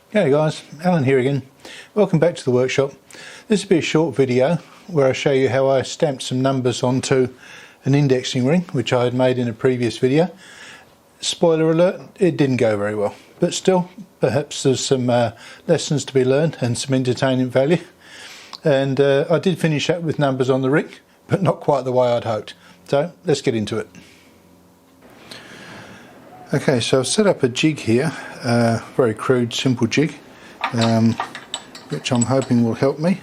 Hey guys, Alan here again. Welcome back to the workshop. This will be a short video where I show you how I stamped some numbers onto an indexing ring which I had made in a previous video. Spoiler alert, it didn't go very well, but still perhaps there's some lessons to be learned and some entertainment value. And I did finish up with numbers on the ring, but not quite the way I'd hoped. So let's get into it. Okay, so I've set up a jig here, very crude, simple jig, which I'm hoping will help me.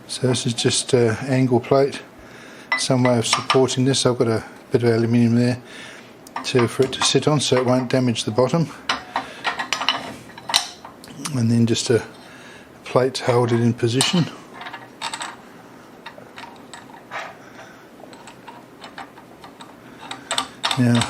So this is just an angle plate, some way of supporting this. I've got a bit of aluminium there for it to sit on so it won't damage the bottom. And then just a plate to hold it in position. Now,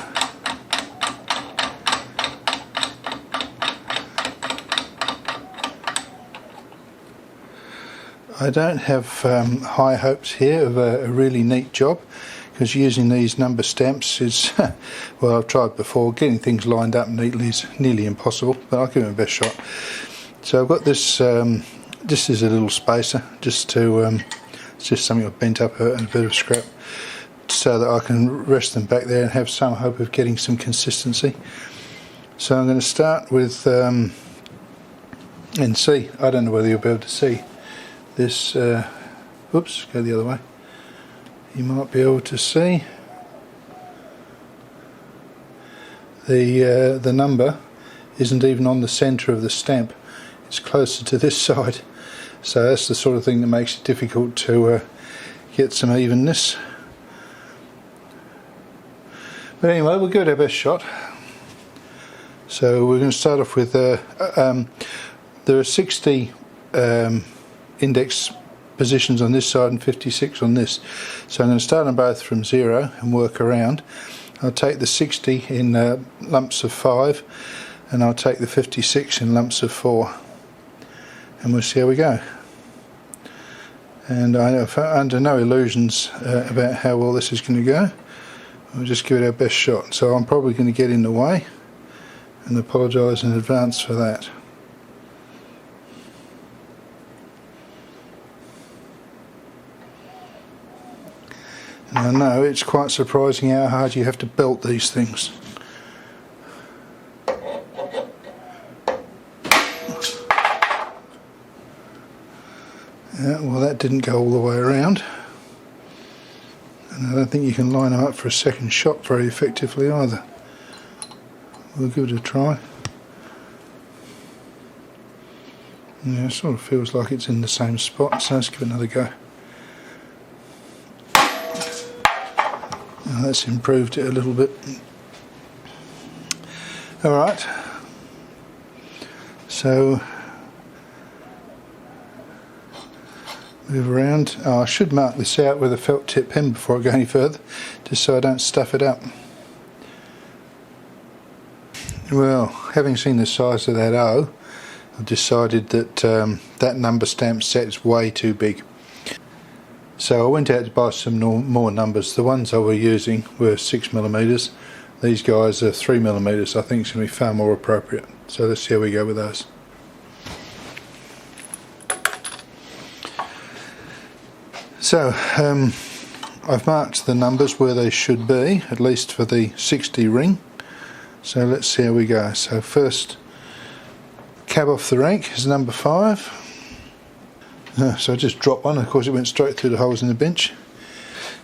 I don't have high hopes here of a really neat job, because using these number stamps is, well, I've tried before, getting things lined up neatly is nearly impossible, but I'll give it my best shot. So I've got this, this is a little spacer, just to, it's just something I've bent up and a bit of scrap, so that I can rest them back there and have some hope of getting some consistency. So I'm going to start with, and see, I don't know whether you'll be able to see this, oops, go the other way. You might be able to see the number isn't even on the centre of the stamp, it's closer to this side. So that's the sort of thing that makes it difficult to get some evenness. But anyway, we'll give it our best shot. So we're going to start off with, there are 60 index positions on this side and 56 on this. So I'm going to start them both from 0 and work around. I'll take the 60 in lumps of 5 and I'll take the 56 in lumps of 4. And we'll see how we go. And I'm under no illusions about how well this is going to go. We'll just give it our best shot. So I'm probably going to get in the way, and apologise in advance for that. And I know it's quite surprising how hard you have to belt these things. Yeah, well, that didn't go all the way around. And I don't think you can line them up for a second shot very effectively either. We'll give it a try. Yeah, it sort of feels like it's in the same spot, so let's give it another go. Now that's improved it a little bit. Alright, so move around. Oh, I should mark this out with a felt tip pen before I go any further, just so I don't stuff it up. Well, having seen the size of that O, I've decided that that number stamp set is way too big. So I went out to buy some more numbers. The ones I were using were 6mm. These guys are 3mm. I think it's going to be far more appropriate. So let's see how we go with those. So, I've marked the numbers where they should be, at least for the 60 ring. So let's see how we go. So first cab off the rank is number 5. So I just dropped one, of course it went straight through the holes in the bench.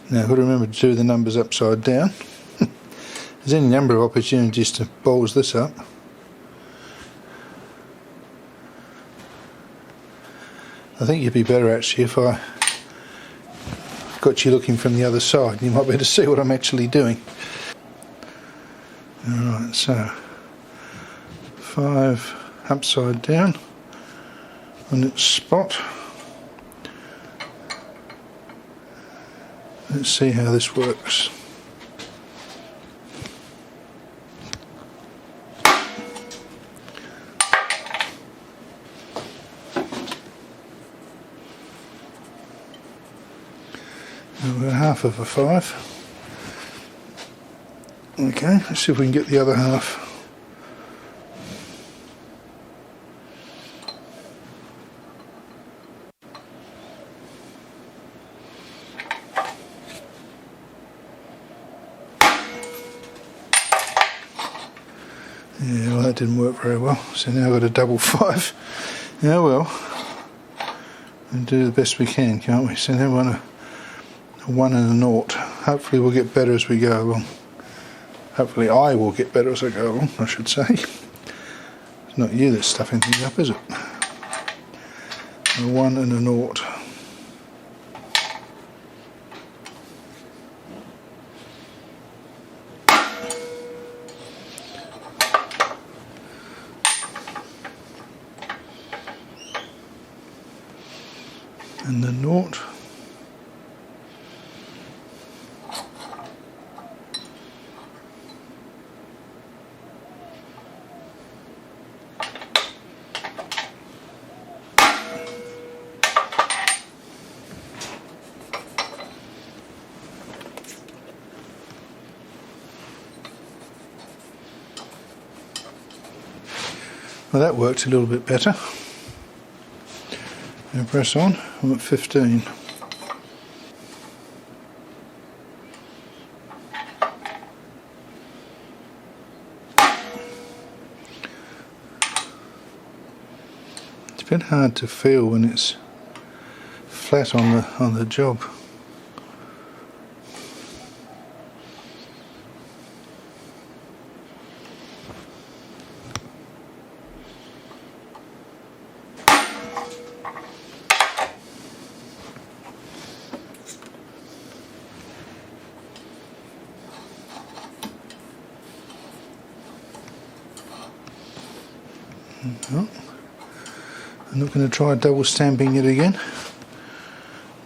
Now I've got to remember to do the numbers upside down. There's any number of opportunities to balls this up. I think you'd be better actually if I got you looking from the other side. You might be able to see what I'm actually doing. Alright, so 5 upside down on its spot. Let's see how this works. We're half of a 5. Okay, let's see if we can get the other half. Yeah, well, that didn't work very well, so now I've got a double 5. Yeah, well, we'll do the best we can, can't we? So now we're on a 1 and a 0. Hopefully we'll get better as we go along. Hopefully I will get better as I go along, I should say. It's not you that's stuffing things up, is it? A 1 and a 0. And the 0. Well, that worked a little bit better. Now press on, I'm at 15. It's a bit hard to feel when it's flat on the job. Well, I'm not going to try double stamping it again.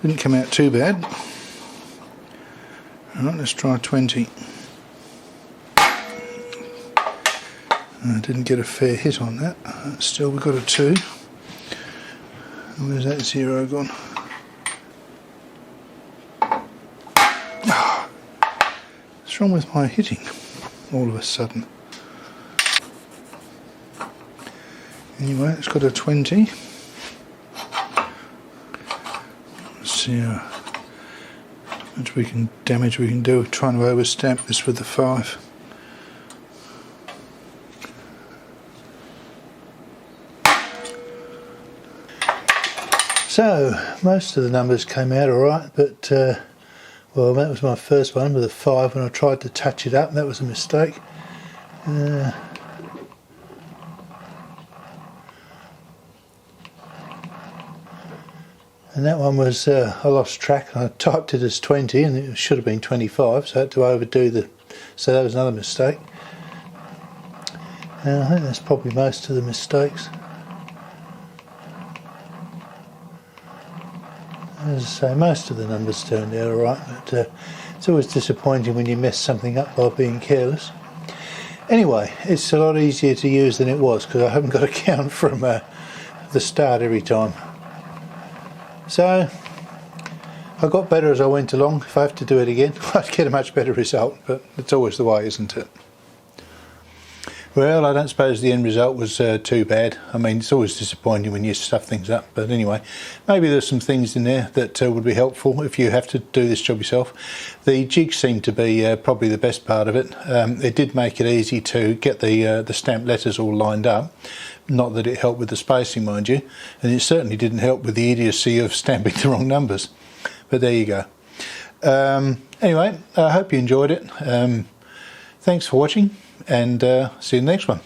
Didn't come out too bad. Alright, let's try 20. I didn't get a fair hit on that. Still we've got a 2. Where's that 0 gone? What's wrong with my hitting all of a sudden? Anyway, it's got a 20. Let's see how much damage we can do trying to overstamp this with the 5. So, most of the numbers came out alright, but well, that was my first one with a 5 when I tried to touch it up. That was a mistake. And that one was, I lost track. I typed it as 20 and it should have been 25, so I had to overdo so that was another mistake. And I think that's probably most of the mistakes. As I say, most of the numbers turned out alright, but it's always disappointing when you mess something up by being careless. Anyway, it's a lot easier to use than it was because I haven't got to count from the start every time. So, I got better as I went along. If I have to do it again, I'd get a much better result, but it's always the way, isn't it? Well, I don't suppose the end result was too bad. I mean, it's always disappointing when you stuff things up, but anyway, maybe there's some things in there that would be helpful if you have to do this job yourself. The jig seemed to be probably the best part of it. It did make it easy to get the stamped letters all lined up. Not that it helped with the spacing, mind you, and it certainly didn't help with the idiocy of stamping the wrong numbers. But there you go. Anyway, I hope you enjoyed it. Thanks for watching, and see you in the next one.